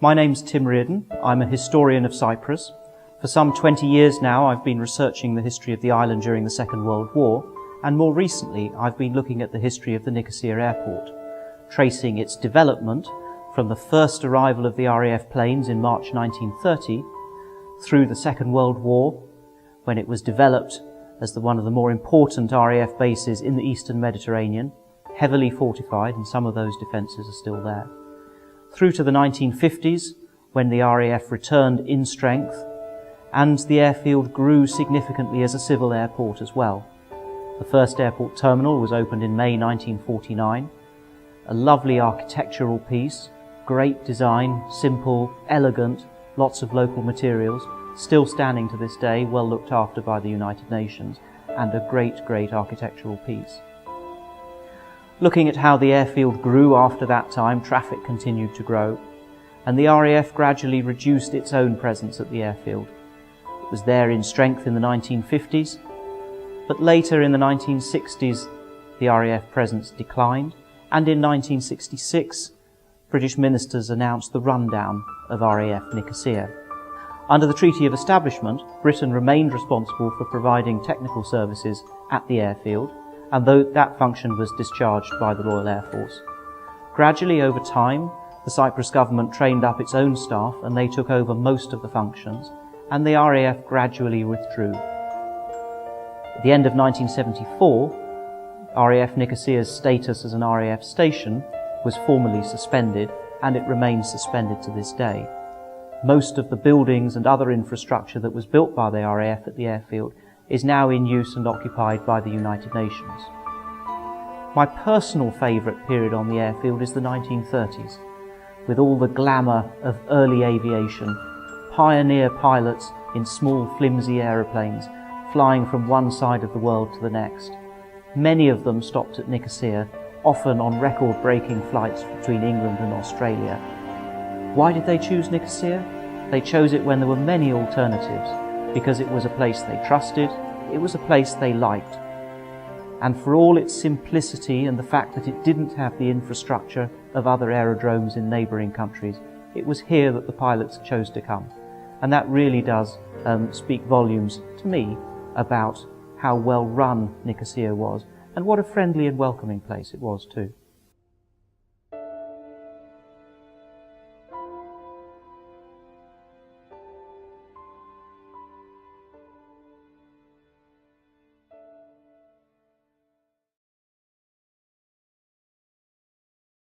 My name's Tim Reardon. I'm a historian of Cyprus. For some 20 years now, I've been researching the history of the island during the Second World War, and more recently, I've been looking at the history of the Nicosia Airport, tracing its development from the first arrival of the RAF planes in March 1930 through the Second World War, when it was developed as one of the more important RAF bases in the Eastern Mediterranean, heavily fortified, and some of those defences are still there, through to the 1950s, when the RAF returned in strength, and the airfield grew significantly as a civil airport as well. The first airport terminal was opened in May 1949, a lovely architectural piece, great design, simple, elegant, lots of local materials, still standing to this day, well looked after by the United Nations, and a great, great architectural piece. Looking at how the airfield grew after that time, traffic continued to grow, and the RAF gradually reduced its own presence at the airfield. It was there in strength in the 1950s, but later in the 1960s, the RAF presence declined, and in 1966, British ministers announced the rundown of RAF Nicosia. Under the Treaty of Establishment, Britain remained responsible for providing technical services at the airfield, and though that function was discharged by the Royal Air Force. Gradually over time, the Cyprus government trained up its own staff and they took over most of the functions, and the RAF gradually withdrew. At the end of 1974, RAF Nicosia's status as an RAF station was formally suspended, and it remains suspended to this day. Most of the buildings and other infrastructure that was built by the RAF at the airfield is now in use and occupied by the United Nations. My personal favourite period on the airfield is the 1930s, with all the glamour of early aviation, pioneer pilots in small flimsy aeroplanes flying from one side of the world to the next. Many of them stopped at Nicosia, often on record-breaking flights between England and Australia. Why did they choose Nicosia? They chose it when there were many alternatives, because it was a place they trusted, it was a place they liked. And for all its simplicity and the fact that it didn't have the infrastructure of other aerodromes in neighbouring countries, it was here that the pilots chose to come. And that really does speak volumes to me about how well run Nicosia was, and what a friendly and welcoming place it was too.